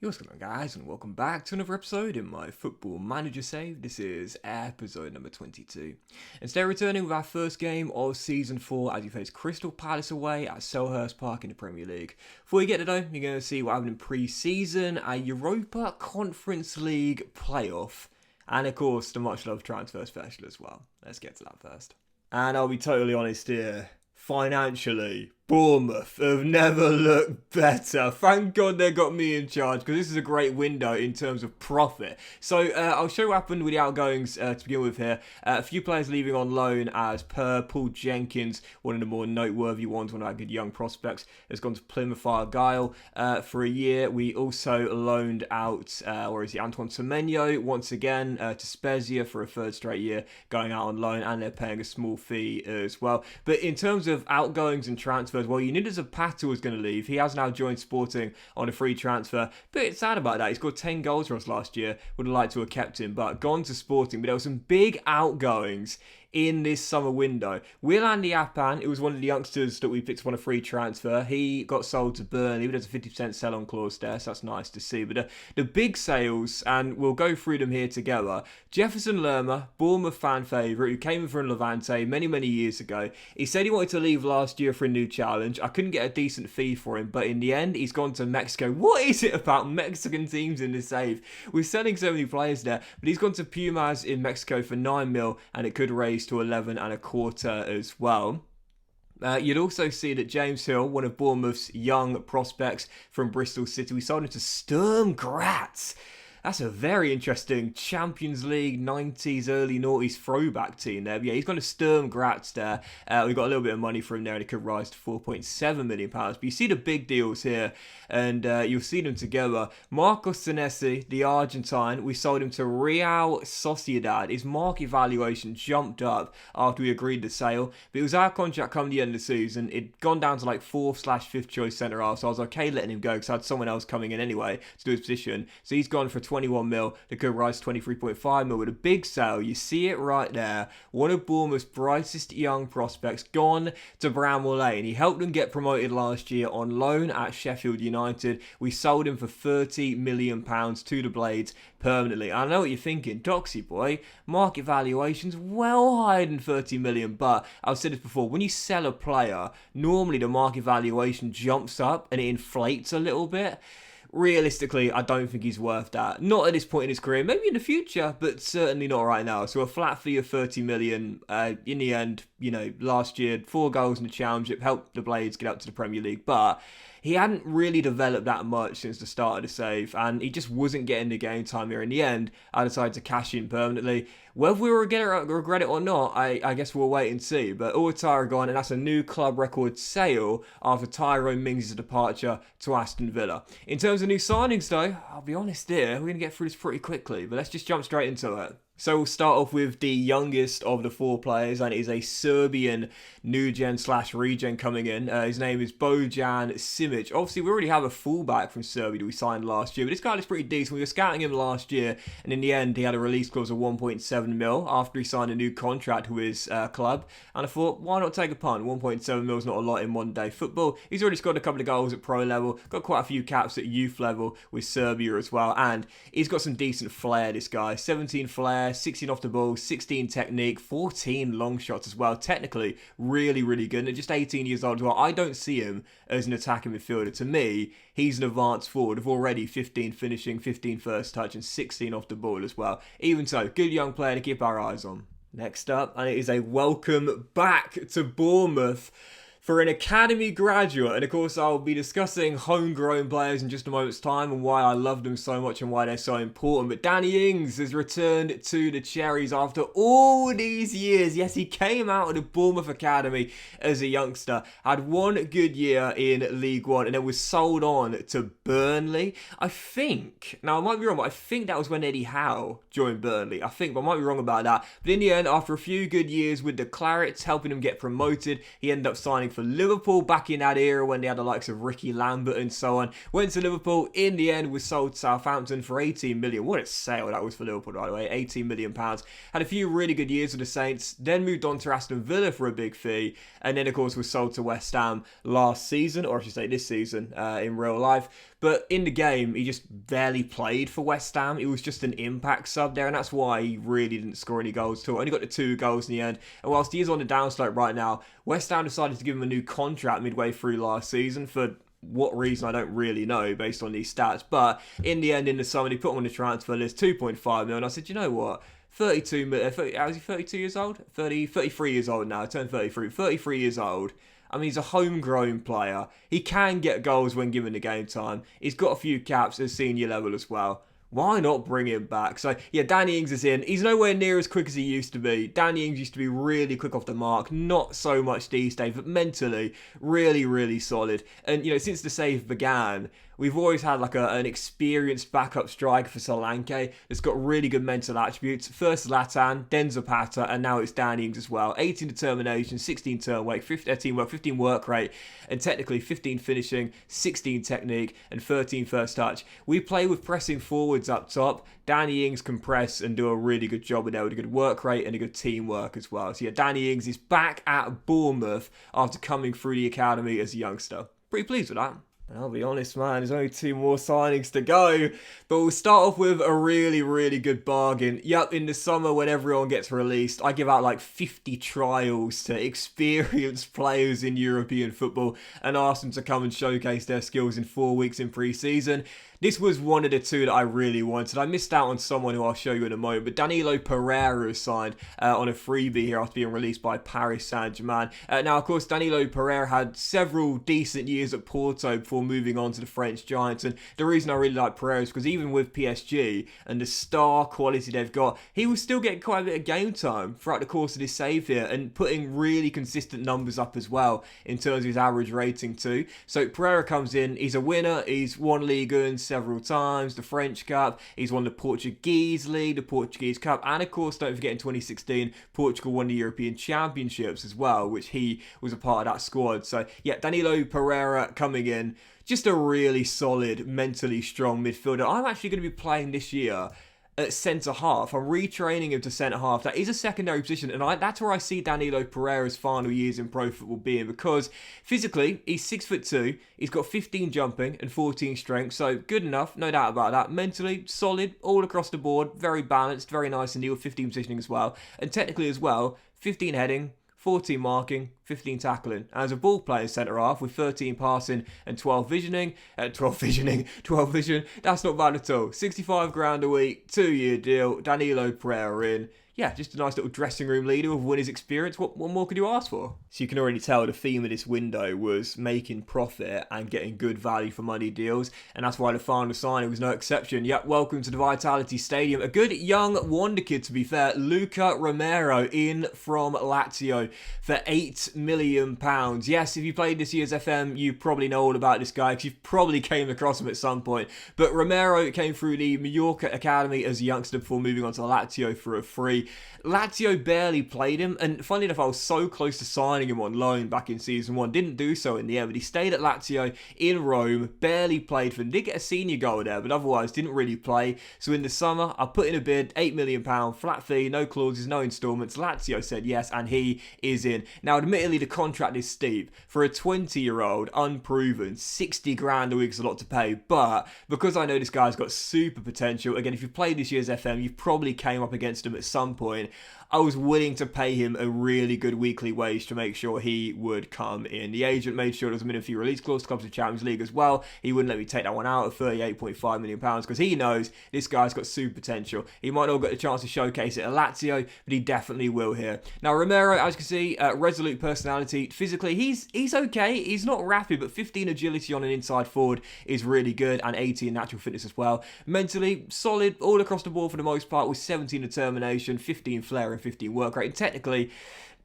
What's going on, guys, and welcome back to another episode in my Football Manager save. This is episode number 22. And today returning with our first game of Season 4 as we face Crystal Palace away at Selhurst Park in the Premier League. Before you get to know, you're going to see what happened in pre-season, a Europa Conference League playoff, and of course the much-loved transfer special as well. Let's get to that first. And I'll be totally honest here, financially, Bournemouth have never looked better. Thank God they got me in charge, because this is a great window in terms of profit. So I'll show you what happened with the outgoings to begin with here. A few players leaving on loan as per Paul Jenkins, one of the more noteworthy ones, one of our good young prospects, has gone to Plymouth Argyle for a year. We also loaned out, Antoine Semenyo once again to Spezia for a third straight year, going out on loan, and they're paying a small fee as well. But in terms of outgoings and transfers, well, you knew Zapata was going to leave. He has now joined Sporting on a free transfer. Bit sad about that. He scored 10 goals for us last year. Would have liked to have kept him, but gone to Sporting. But there were some big outgoings in this summer window. Will Andy Appan, it was one of the youngsters that we picked up on a free transfer. He got sold to Burnley, but there's a 50% sell-on clause there, so that's nice to see. But the big sales, and we'll go through them here together. Jefferson Lerma, Bournemouth fan favourite, who came in from Levante many years ago. He said he wanted to leave last year for a new challenge. I couldn't get a decent fee for him, but in the end, he's gone to Mexico. What is it about Mexican teams in the save? We're selling so many players there, but he's gone to Pumas in Mexico for 9 mil, and it could raise to 11 and a quarter as well. You'd also see that James Hill, one of Bournemouth's young prospects from Bristol City, we sold him to Sturm Graz. That's a very interesting Champions League 90s, early noughties throwback team there. But yeah, he's gone to Sturm Graz there. We got a little bit of money for him there, and it could rise to £4.7 million. But you see the big deals here, and you'll see them together. Marcos Senesi, the Argentine, we sold him to Real Sociedad. His market valuation jumped up after we agreed the sale, but it was our contract come the end of the season. It'd gone down to like 4th/5th choice centre half, so I was okay letting him go because I had someone else coming in anyway to do his position. So he's gone for 21 mil. That could rise to 23.5 mil with a big sale. You see it right there. One of Bournemouth's brightest young prospects gone to Bramall Lane. He helped them get promoted last year on loan at Sheffield United. We sold him for £30 million to the Blades permanently. I know what you're thinking, Doxy boy, market valuation's well higher than 30 million, but I've said this before, when you sell a player, normally the market valuation jumps up and it inflates a little bit. Realistically, I don't think he's worth that. Not at this point in his career. Maybe in the future, but certainly not right now. So a flat fee of 30 million. In the end, last year, 4 goals in the Championship, helped the Blades get up to the Premier League. But he hadn't really developed that much since the start of the save, and he just wasn't getting the game time here. In the end, I decided to cash in permanently. Whether we regret it or not, I guess we'll wait and see. But Ouattara gone, and that's a new club record sale after Tyrone Mings' departure to Aston Villa. In terms of new signings, though, I'll be honest here, we're going to get through this pretty quickly, but let's just jump straight into it. So we'll start off with the youngest of the 4 players, and it is a Serbian new-gen/regen coming in. His name is Bojan Simic. Obviously, we already have a fullback from Serbia that we signed last year, but this guy looks pretty decent. We were scouting him last year, and in the end, he had a release clause of 1.7 mil after he signed a new contract with his club. And I thought, why not take a punt? 1.7 mil is not a lot in modern-day football. He's already scored a couple of goals at pro level, got quite a few caps at youth level with Serbia as well, and he's got some decent flair, this guy. 17 flair, 16 off the ball, 16 technique, 14 long shots as well. Technically, really good. And at just 18 years old as well, I don't see him as an attacking midfielder. To me, he's an advanced forward of already 15 finishing, 15 first touch, and 16 off the ball as well. Even so, good young player to keep our eyes on. Next up, and it is a welcome back to Bournemouth for an academy graduate, and of course I'll be discussing homegrown players in just a moment's time and why I love them so much and why they're so important. But Danny Ings has returned to the Cherries after all these years. Yes, he came out of the Bournemouth Academy as a youngster, had one good year in League One, and then was sold on to Burnley. I think, now I might be wrong, but I think that was when Eddie Howe joined Burnley. I think, but I might be wrong about that. But in the end, after a few good years with the Clarets, helping him get promoted, he ended up signing for Liverpool back in that era when they had the likes of Ricky Lambert and so on. Went to Liverpool, in the end was sold to Southampton for 18 million. What a sale that was for Liverpool, by the way, 18 million pounds. Had a few really good years with the Saints, then moved on to Aston Villa for a big fee, and then of course was sold to West Ham last season, or I should say this season, in real life. But in the game, he just barely played for West Ham. He was just an impact sub there, and that's why he really didn't score any goals at all. Only got the 2 goals in the end. And whilst he is on the downslope right now, West Ham decided to give him a new contract midway through last season for what reason I don't really know based on these stats. But in the end, in the summer, they put him on the transfer list, 2.5 million. I said, you know what? 32 million, how is he 32 years old? 33 years old now, turned 33 years old. I mean, he's a homegrown player. He can get goals when given the game time. He's got a few caps at senior level as well. Why not bring him back? So, yeah, Danny Ings is in. He's nowhere near as quick as he used to be. Danny Ings used to be really quick off the mark. Not so much these days, but mentally, really, really solid. And, you know, since the save began, we've always had like an experienced backup striker for Tyrone Mings that's got really good mental attributes. First Zlatan, then Zapata, and now it's Danny Ings as well. 18 determination, 16 turn weight, 15 work rate, and technically 15 finishing, 16 technique, and 13 first touch. We play with pressing forwards up top. Danny Ings can press and do a really good job with that with a good work rate and a good teamwork as well. So yeah, Danny Ings is back at Bournemouth after coming through the academy as a youngster. Pretty pleased with that. And I'll be honest, man, there's only 2 more signings to go. But we'll start off with a really, really good bargain. Yep, in the summer when everyone gets released, I give out like 50 trials to experienced players in European football and ask them to come and showcase their skills in 4 weeks in pre-season. This was one of the 2 that I really wanted. I missed out on someone who I'll show you in a moment, but Danilo Pereira is signed on a freebie here after being released by Paris Saint-Germain. Now, of course, Danilo Pereira had several decent years at Porto before moving on to the French Giants, and the reason I really like Pereira is because even with PSG and the star quality they've got, he was still getting quite a bit of game time throughout the course of this save here and putting really consistent numbers up as well in terms of his average rating too. So Pereira comes in, he's a winner, he's won Ligue 1 several times, the French Cup, he's won the Portuguese League, the Portuguese Cup, and of course, don't forget in 2016, Portugal won the European Championships as well, which he was a part of that squad. So yeah, Danilo Pereira coming in, just a really solid, mentally strong midfielder. I'm actually going to be playing this year at centre-half. I'm retraining him to centre-half. That is a secondary position, and that's where I see Danilo Pereira's final years in pro football being, because physically, he's 6'2", he's got 15 jumping and 14 strength, so good enough, no doubt about that. Mentally, solid, all across the board, very balanced, very nice and neat with 15 positioning as well, and technically as well, 15 heading, 14 marking, 15 tackling. As a ball player centre-half with 13 passing and 12 vision, that's not bad at all. 65 grand a week, 2-year deal, Danilo Pereira in. Yeah, just a nice little dressing room leader with winner's experience. What more could you ask for? So you can already tell the theme of this window was making profit and getting good value for money deals, and that's why the final signing was no exception. Yep, welcome to the Vitality Stadium. A good young wonder kid, to be fair, Luca Romero in from Lazio for £8 million. Yes, if you played this year's FM, you probably know all about this guy because you've probably came across him at some point. But Romero came through the Mallorca Academy as a youngster before moving on to Lazio for a free. Lazio barely played him, and funnily enough, I was so close to signing him on loan back in season 1. Didn't do so in the end, but he stayed at Lazio in Rome, barely played for them. Did get a senior goal there, but otherwise didn't really play. So in the summer, I put in a bid, £8 million, flat fee, no clauses, no instalments. Lazio said yes, and he is in. Now, admittedly, the contract is steep. For a 20-year-old, unproven, 60 grand a week is a lot to pay, but because I know this guy's got super potential, again, if you've played this year's FM, you've probably came up against him at some point. I was willing to pay him a really good weekly wage to make sure he would come in. The agent made sure there was a minimum fee release clause to come to the Champions League as well. He wouldn't let me take that one out at £38.5 million because he knows this guy's got super potential. He might not get a chance to showcase it at Lazio, but he definitely will here. Now, Romero, as you can see, resolute personality. Physically, he's okay. He's not rapid, but 15 agility on an inside forward is really good, and 80 in natural fitness as well. Mentally, solid all across the board for the most part, with 17 determination, 15 flair, and 15 work rate. And technically,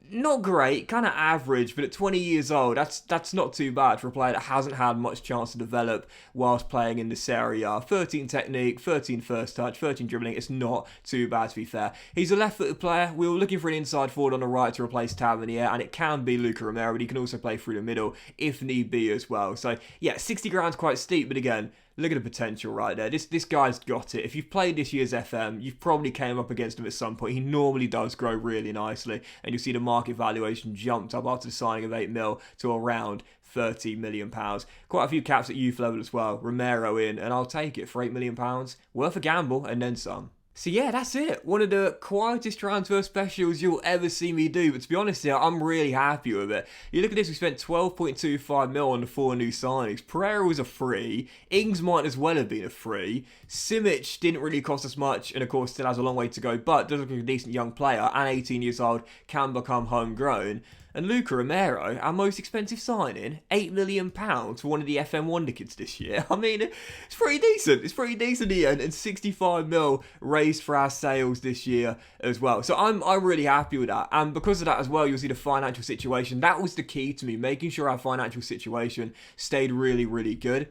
not great, kind of average, but at 20 years old, that's not too bad for a player that hasn't had much chance to develop whilst playing in the Serie A. 13 technique, 13 first touch, 13 dribbling. It's not too bad, to be fair. He's a left-footed player. We were looking for an inside forward on the right to replace Tavernier, and it can be Luca Romero, but he can also play through the middle if need be as well. So, yeah, 60 grand's quite steep, but again, Look at the potential right there. This guy's got it. If you've played this year's FM, you've probably came up against him at some point. He normally does grow really nicely, and you'll see the market valuation jumped up after the signing of 8 mil to around £30 million. Quite a few caps at youth level as well. Romero in, and I'll take it for £8 million. Worth a gamble, and then some. So yeah, that's it. One of the quietest transfer specials you'll ever see me do. But to be honest here, I'm really happy with it. You look at this, we spent 12.25 mil on the 4 new signings. Pereira was a free. Ings might as well have been a free. Simic didn't really cost us much, and of course still has a long way to go, but does look like a decent young player, and 18 years old, can become homegrown. And Luca Romero, our most expensive signing, £8 million for one of the FM Wonder Kids this year. I mean, it's pretty decent. It's pretty decent here, and 65 mil raised for our sales this year as well. So I'm really happy with that. And because of that as well, you'll see the financial situation. That was the key to me, making sure our financial situation stayed really, really good.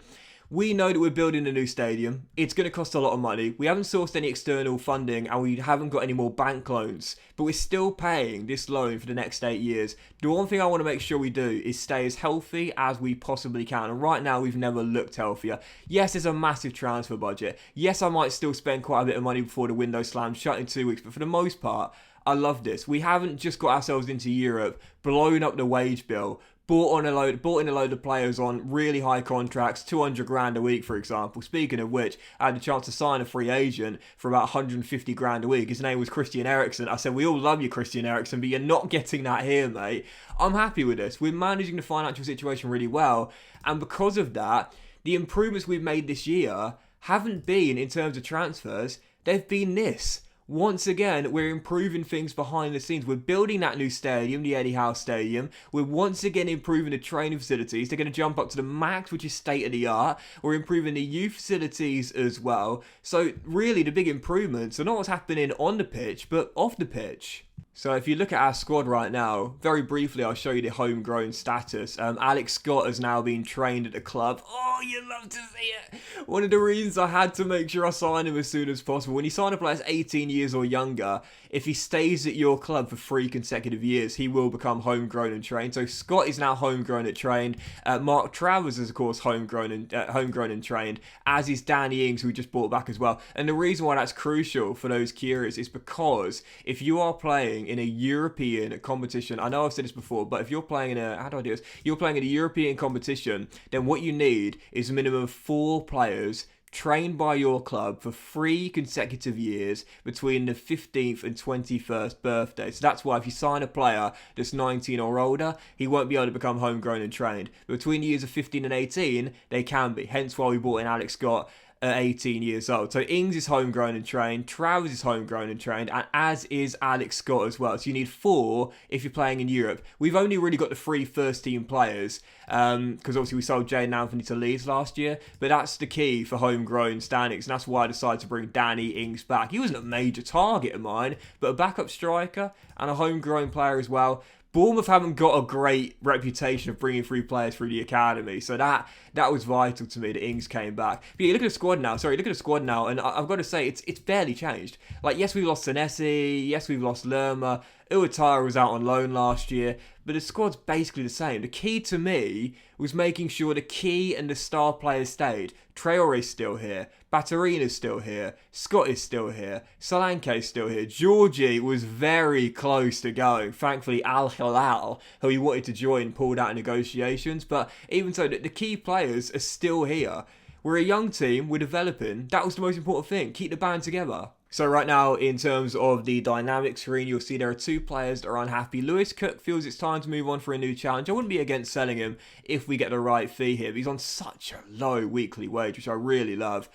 We know that we're building a new stadium. It's going to cost a lot of money. We haven't sourced any external funding, and we haven't got any more bank loans. But we're still paying this loan for the next 8 years. The one thing I want to make sure we do is stay as healthy as we possibly can. And right now, we've never looked healthier. Yes, there's a massive transfer budget. Yes, I might still spend quite a bit of money before the window slams shut in 2 weeks. But for the most part, I love this. We haven't just got ourselves into Europe, blown up the wage bill, bought in a load of players on really high contracts, 200 grand a week, for example. Speaking of which, I had the chance to sign a free agent for about 150 grand a week. His name was Christian Eriksen. I said, we all love you, Christian Eriksen, but you're not getting that here, mate. I'm happy with this. We're managing the financial situation really well. And because of that, the improvements we've made this year haven't been, in terms of transfers, they've been this. Once again, we're improving things behind the scenes. We're building that new stadium, the Eddie Howe Stadium. We're once again improving the training facilities. They're going to jump up to the max, which is state of the art. We're improving the youth facilities as well. So really, the big improvements are not what's happening on the pitch, but off the pitch. So if you look at our squad right now, very briefly, I'll show you the homegrown status. Alex Scott has now been trained at the club. Oh, you love to see it. One of the reasons I had to make sure I sign him as soon as possible. When you sign a player that's 18 years or younger, if he stays at your club for 3 consecutive years, he will become homegrown and trained. So Scott is now homegrown and trained. Mark Travers is, of course, homegrown and trained, as is Danny Ings, who we just brought back as well. And the reason why that's crucial for those curious is because if you are playing in a European competition, I know I've said this before, but if you're playing in a, how do I do this? You're playing in a European competition, then what you need is a minimum of 4 players trained by your club for 3 consecutive years between the 15th and 21st birthday. So that's why if you sign a player that's 19 or older, he won't be able to become homegrown and trained. Between the years of 15 and 18, they can be. Hence why we brought in Alex Scott at 18 years old. So Ings is homegrown and trained, Travers is homegrown and trained, and as is Alex Scott as well. So you need 4 if you're playing in Europe. We've only really got the 3 first team players, because obviously we sold Jaden Anthony to Leeds last year, but that's the key for homegrown standings, and that's why I decided to bring Danny Ings back. He wasn't a major target of mine, but a backup striker and a homegrown player as well. Bournemouth haven't got a great reputation of bringing through players through the academy, so that was vital to me that Ings came back. But yeah, look at the squad now, and I've got to say, it's barely changed. Like, yes, we've lost Senesi, yes, we've lost Lerma, Uatara was out on loan last year, but the squad's basically the same. The key to me was making sure the key and the star players stayed. Traore's still here, Batarina's still here, Scott is still here, Solanke's still here. Georgie was very close to going. Thankfully, Al Hilal, who he wanted to join, pulled out in negotiations. But even so, the key players are still here. We're a young team, we're developing. That was the most important thing. Keep the band together. So right now, in terms of the dynamic screen, you'll see there are 2 players that are unhappy. Lewis Cook feels it's time to move on for a new challenge. I wouldn't be against selling him if we get the right fee here. But he's on such a low weekly wage, which I really love,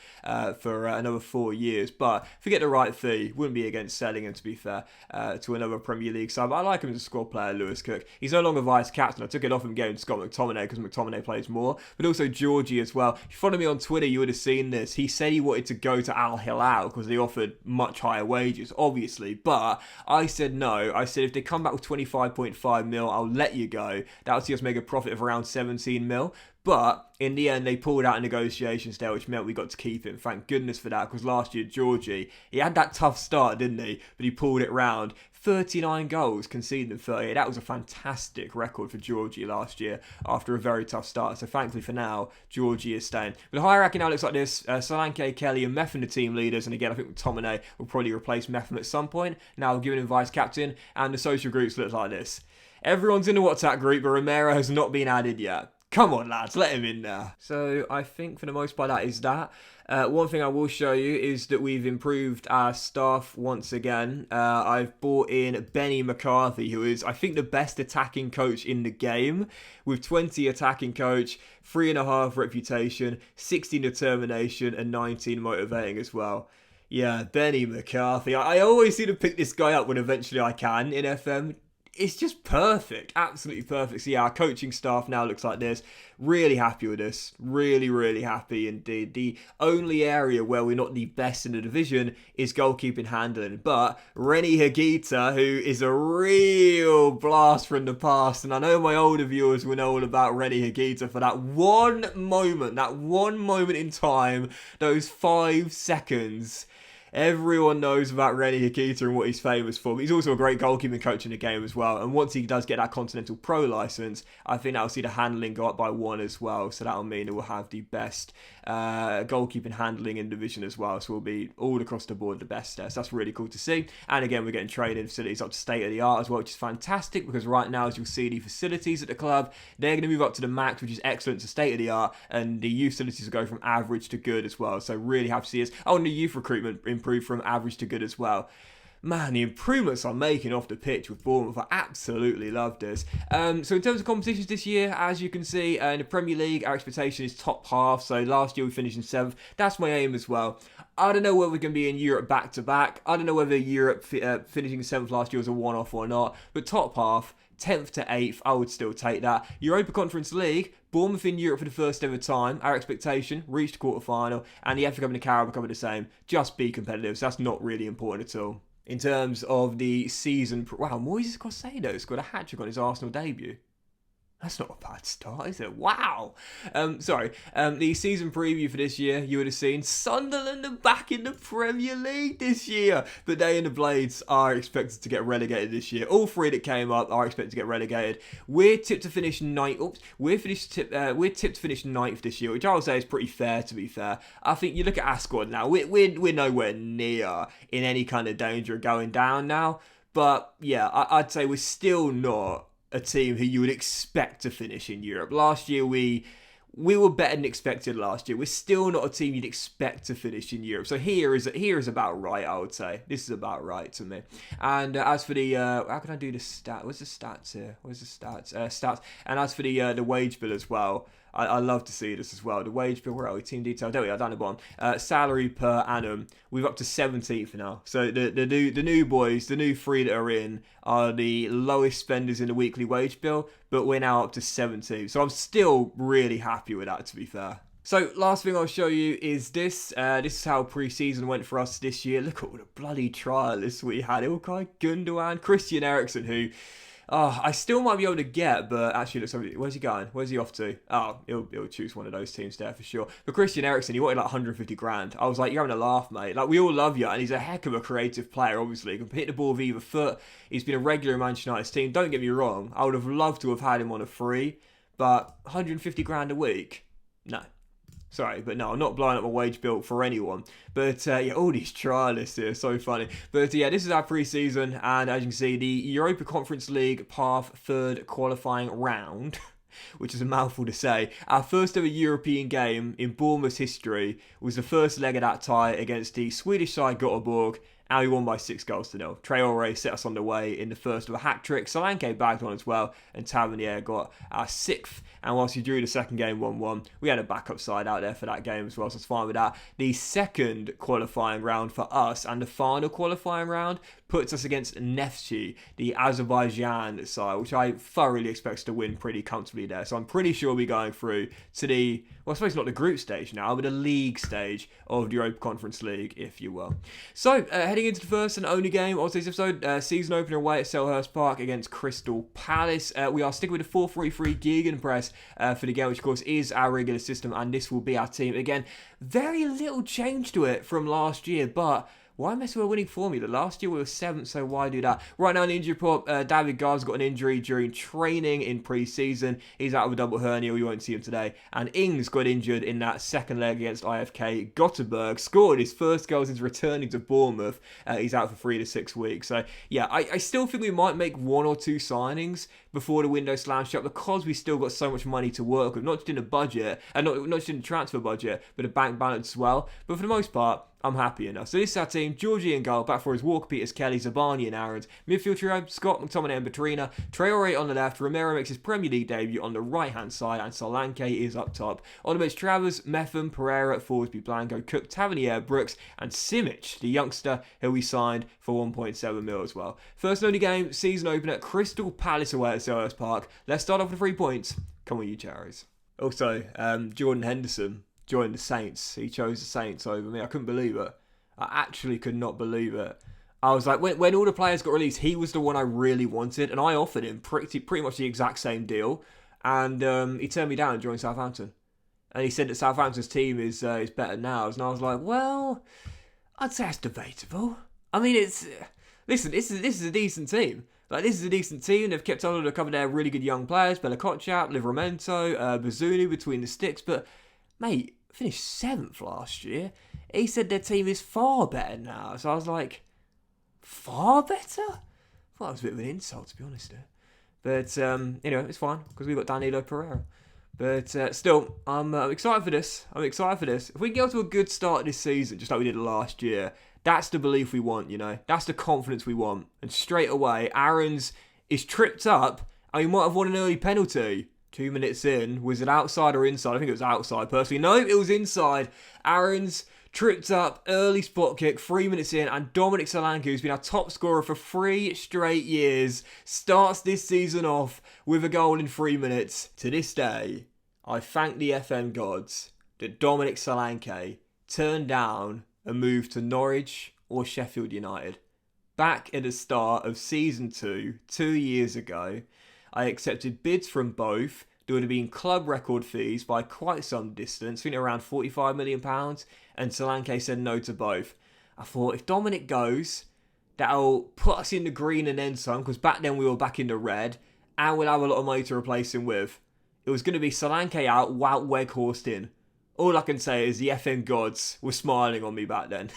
for another 4 years. But if we get the right fee, wouldn't be against selling him, to be fair, to another Premier League side. But I like him as a squad player, Lewis Cook. He's no longer vice captain. I took it off him getting Scott McTominay because McTominay plays more. But also Georgie as well. If you follow me on Twitter, you would have seen this. He said he wanted to go to Al Hilal because they offered much higher wages, obviously, but I said no. I said if they come back with 25.5 mil, I'll let you go. That'll see us make a profit of around 17 mil. But in the end, they pulled out negotiations there, which meant we got to keep him. Thank goodness for that, because last year, Georgie, he had that tough start, didn't he? But he pulled it round. 39 goals, conceding 38. That was a fantastic record for Georgie last year after a very tough start. So thankfully for now, Georgie is staying. But the hierarchy now looks like this. Solanke, Kelly and Meffin the team leaders. And again, I think McTominay will probably replace Meffin at some point. Now giving him vice captain. And the social groups look like this. Everyone's in the WhatsApp group, but Romero has not been added yet. Come on, lads, let him in there. So I think for the most part that is that. One thing I will show you is that we've improved our staff once again. I've brought in Benny McCarthy, who is, I think, the best attacking coach in the game, with 20 attacking coach, 3.5 reputation, 16 determination, and 19 motivating as well. Yeah, Benny McCarthy. I always seem to pick this guy up when eventually I can in FM. It's just perfect, absolutely perfect. So yeah, our coaching staff now looks like this. Really happy with this. Really, really happy indeed. The only area where we're not the best in the division is goalkeeping handling. But Rennie Higuita, who is a real blast from the past, and I know my older viewers will know all about Rennie Higuita for that one moment in time, those 5 seconds. Everyone knows about Rennie Higuita and what he's famous for, but he's also a great goalkeeping coach in the game as well. And once he does get that Continental Pro license, I think that'll see the handling go up by 1 as well. So that'll mean it will have the best goalkeeping handling in division as well. So we'll be all across the board the best there. So that's really cool to see. And again, we're getting training facilities up to state of the art as well, which is fantastic, because right now, as you'll see, the facilities at the club, they're going to move up to the max, which is excellent, to state of the art, and the youth facilities will go from average to good as well. So really happy to see us. Oh, and the youth recruitment improved from average to good as well. Man, the improvements I'm making off the pitch with Bournemouth, I absolutely love this. So in terms of competitions this year, as you can see, in the Premier League, our expectation is top half. So last year we finished in 7th. That's my aim as well. I don't know whether we're going to be in Europe back-to-back. I don't know whether Europe finishing 7th last year was a one-off or not. But top half, 10th to 8th, I would still take that. Europa Conference League, Bournemouth in Europe for the first ever time. Our expectation, reached the quarter-final. And the FA Cup and the Carabao Cup are the same. Just be competitive. So that's not really important at all. In terms of the season... Wow, Moises Caicedo scored a hat-trick on his Arsenal debut. That's not a bad start, is it? Wow. The season preview for this year, you would have seen Sunderland are back in the Premier League this year. But they and the Blades are expected to get relegated this year. All 3 that came up are expected to get relegated. We're tipped to finish 9th. Oops. We're tipped to finish 9th this year, which I would say is pretty fair, to be fair. I think you look at our squad now. We're nowhere near in any kind of danger of going down now. But yeah, I'd say we're still not a team who you would expect to finish in Europe. Last year, we were better than expected last year. We're still not a team you'd expect to finish in Europe. So here is about right, I would say. This is about right to me. And as for the... how can I do the stat? Where's the stats here? Where's the stats? Stats. And as for the wage bill as well, I love to see this as well. The wage bill, where are we? Team detail. There we are, down the bottom. Salary per annum. We're up to 17th now. So the new boys, the new 3 that are in, are the lowest spenders in the weekly wage bill, but we're now up to 17th. So I'm still really happy with that, to be fair. So last thing I'll show you is this. This is how pre-season went for us this year. Look at all the bloody trialists we had. Ilkay Gundogan, Christian Eriksen, who... I still might be able to get, but actually, looks like, where's he going? Where's he off to? Oh, he'll choose one of those teams there for sure. But Christian Eriksen, he wanted like 150 grand. I was like, you're having a laugh, mate. Like, we all love you, and he's a heck of a creative player, obviously. He can hit the ball with either foot. He's been a regular in Manchester United's team. Don't get me wrong. I would have loved to have had him on a free, but 150 grand a week? No. Sorry, but no, I'm not blowing up my wage bill for anyone. But yeah, all these trialists here, so funny. But yeah, this is our pre-season, and as you can see, the Europa Conference League path 3rd qualifying round, which is a mouthful to say. Our first ever European game in Bournemouth's history was the first leg of that tie against the Swedish side Göteborg, and we won by 6-0. Traore set us on the way in the first of a hat-trick. Solanke bagged on as well, and Tavernier got our 6th. And whilst he drew the second game 1-1, we had a backup side out there for that game as well, so it's fine with that. The second qualifying round for us, and the final qualifying round, puts us against Neftchi, the Azerbaijan side, which I thoroughly expect to win pretty comfortably there. So I'm pretty sure we're going through to the, well, I suppose not the group stage now, but the league stage of the Europa Conference League, if you will. So, heading heading into the first and only game of today's episode, season opener away at Selhurst Park against Crystal Palace. We are sticking with the 4-3-3 Gegenpress for the game, which of course is our regular system, and this will be our team. Again, very little change to it from last year, but why mess with a winning formula? Last year we were 7th, so why do that? Right now in the injury report, David Gard's got an injury during training in pre-season. He's out of a double hernia, you won't see him today. And Ings got injured in that second leg against IFK. Gothenburg scored his first goal since returning to Bournemouth. He's out for 3 to 6 weeks. So yeah, I still think we might make 1 or 2 signings before the window slams shut, because we still got so much money to work with, not just in the budget, and not just in the transfer budget, but a bank balance as well. But for the most part, I'm happy enough. So this is our team. Georgie in goal. Back for his Walker, Peters, Kelly, Zabani and Aarons. Midfield trio, Scott, McTominay and Batrina. Traore on the left. Romero makes his Premier League debut on the right-hand side. And Solanke is up top. On the bench, Travers, Metham, Pereira, Forsby, Blanco, Cook, Tavernier, Brooks and Simic, the youngster who we signed for 1.7 mil as well. First and only game, season opener, Crystal Palace away at Selhurst Park. Let's start off with 3 points. Come on, you Cherries. Also, Jordan Henderson joined the Saints. He chose the Saints over me. I couldn't believe it. I actually could not believe it. I was like, when all the players got released, he was the one I really wanted, and I offered him pretty much the exact same deal, and he turned me down and joined Southampton. And he said that Southampton's team is better now, and I was like, well, I'd say it's debatable. I mean, listen, this is a decent team. Like, this is a decent team. They've kept on with a couple of their really good young players, Bella Kotchap, Livramento, Bazunu between the sticks, but mate, finished 7th last year. He said their team is far better now. So I was like, far better? I thought that was a bit of an insult, to be honest. But, it's fine, because we've got Danilo Pereira. But still, I'm excited for this. If we can get to a good start this season, just like we did last year, that's the belief we want, That's the confidence we want. And straight away, Aarons is tripped up, and he might have won an early penalty. 2 minutes in, was it outside or inside? I think it was outside, personally. No, it was inside. Aarons tripped up, early spot kick, 3 minutes in, and Dominic Solanke, who's been our top scorer for 3 straight years, starts this season off with a goal in 3 minutes. To this day, I thank the FM gods that Dominic Solanke turned down a move to Norwich or Sheffield United. Back at the start of Season 2, 2 years ago, I accepted bids from both. There would have been club record fees by quite some distance, I think around £45 million, and Solanke said no to both. I thought, if Dominic goes, that'll put us in the green and then some, because back then we were back in the red, and we'll have a lot of money to replace him with. It was going to be Solanke out, Wout Weghorst in. All I can say is the FM gods were smiling on me back then.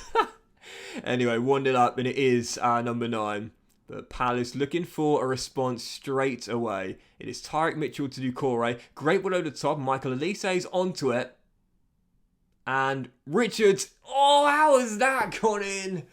Anyway, 1-0 up, and it is our number 9. But Palace looking for a response straight away. It is Tyrick Mitchell to Doucouré. Great one over the top. Michael Elise's onto it. And Richards. Oh, how has that gone in?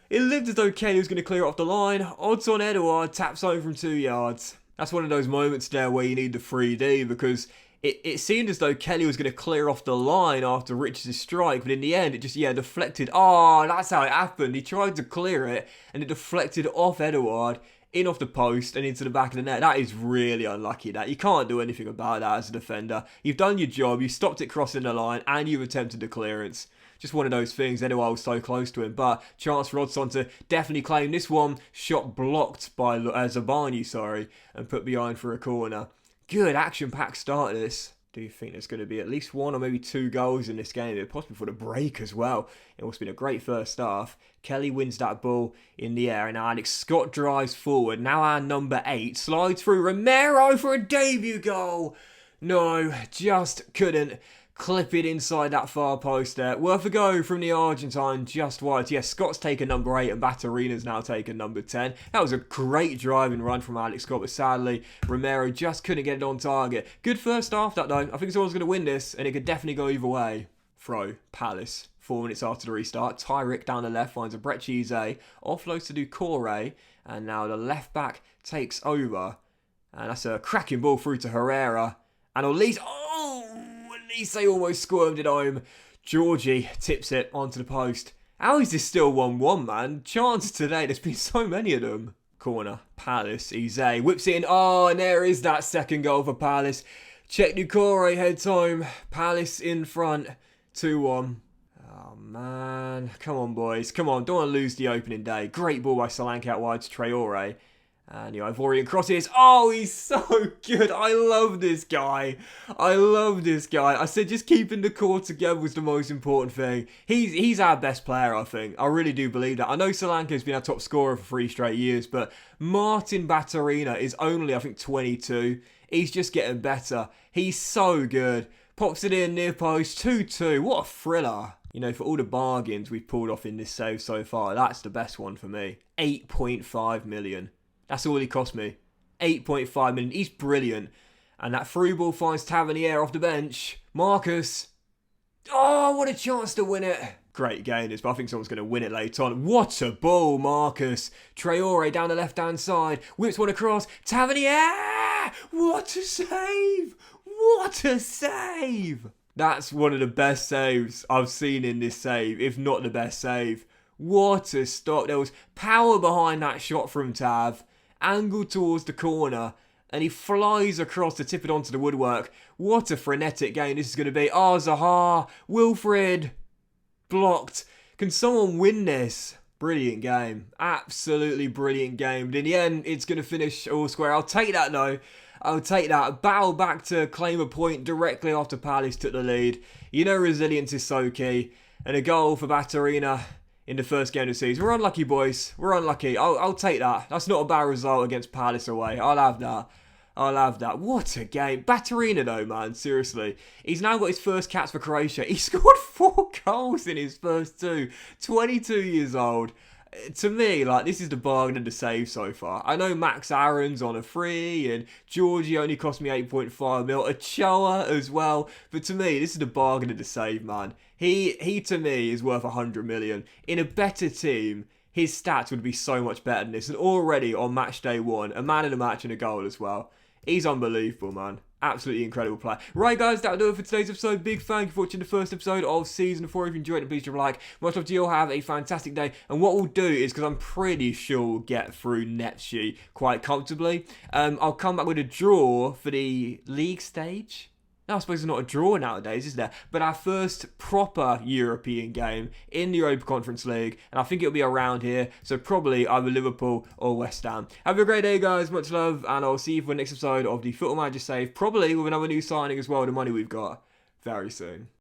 It looked as though Kenny was going to clear it off the line. Odds on Edouard taps home from 2 yards. That's one of those moments there where you need the 3D, because it seemed as though Kelly was going to clear off the line after Richards' strike, but in the end it just, deflected. Oh, that's how it happened. He tried to clear it and it deflected off Edouard, in off the post and into the back of the net. That is really unlucky, that. You can't do anything about that as a defender. You've done your job, you stopped it crossing the line, and you've attempted the clearance. Just one of those things. Edouard was so close to him, but chance for Rodson to definitely claim this one. Shot blocked by Zabani, and put behind for a corner. Good action-packed start to this. Do you think there's going to be at least 1 or maybe 2 goals in this game? Possibly for the break as well. It must have been a great first half. Kelly wins that ball in the air, and Alex Scott drives forward. Now our number 8 slides through Romero for a debut goal. No, just couldn't clip it inside that far post there. Worth a go from the Argentine, just wide. Yes, Scott's taken number 8 and Batarina's now taken number 10. That was a great driving run from Alex Scott, but sadly, Romero just couldn't get it on target. Good first half, that though. I think someone's going to win this, and it could definitely go either way. Throw, Palace. 4 minutes after the restart. Tyrick down the left finds a Breccize. Offloads to Doucouré, and now the left back takes over. And that's a cracking ball through to Herrera. And Elise, Elise almost squirmed it home. Georgie tips it onto the post. How is this still 1-1, man? Chances today, there's been so many of them. Corner, Palace, Eze whips it in. Oh, and there is that second goal for Palace. Check Doucouré heads home. Palace in front, 2-1. Oh, man. man. Come on, boys. Come on. Don't want to lose the opening day. Great ball by Solanke out wide to Traore. And the Ivorian crosses. Oh, he's so good. I love this guy. I love this guy. I said just keeping the core together was the most important thing. He's our best player, I think. I really do believe that. I know Solanke's been our top scorer for 3 straight years, but Martin Batterina is only, I think, 22. He's just getting better. He's so good. Pops it in, near post, 2-2. What a thriller. You know, for all the bargains we've pulled off in this save so far, that's the best one for me. 8.5 million. That's all he cost me. 8.5 million. He's brilliant. And that through ball finds Tavernier off the bench. Marcus. Oh, what a chance to win it. Great game this, but I think someone's going to win it later on. What a ball, Marcus. Traore down the left-hand side. Whips one across. Tavernier. What a save. What a save. That's one of the best saves I've seen in this save, if not the best save. What a stop. There was power behind that shot from Tav. Angled towards the corner. And he flies across to tip it onto the woodwork. What a frenetic game this is going to be. Oh, Zaha. Wilfred. Blocked. Can someone win this? Brilliant game. Absolutely brilliant game. But in the end, it's going to finish all square. I'll take that though. I'll take that. Battle back to claim a point directly after Palace took the lead. You know resilience is so key. And a goal for Batterina in the first game of the season. We're unlucky, boys. We're unlucky. I'll take that. That's not a bad result against Palace away. I'll have that. I'll have that. What a game. Batterina, though, man. Seriously. He's now got his first caps for Croatia. He scored 4 goals in his first 2. 22 years old. To me, like, this is the bargain of the save so far. I know Max Aaron's on a free, and Georgie only cost me 8.5 mil. Ochoa as well. But to me, this is the bargain of the save, man. He to me, is worth 100 million. In a better team, his stats would be so much better than this. And already on match day 1, a man in a match and a goal as well. He's unbelievable, man. Absolutely incredible player. Right, guys, that'll do it for today's episode. Big thank you for watching the first episode of Season 4. If you enjoyed it, please drop a like. Much love to you all. Have a fantastic day. And what we'll do is, because I'm pretty sure we'll get through Nepsi quite comfortably, I'll come back with a draw for the league stage. No, I suppose it's not a draw nowadays, is there? But our first proper European game in the Europa Conference League. And I think it'll be around here. So probably either Liverpool or West Ham. Have a great day, guys. Much love. And I'll see you for the next episode of the Football Manager Save. Probably with another new signing as well. The money we've got very soon.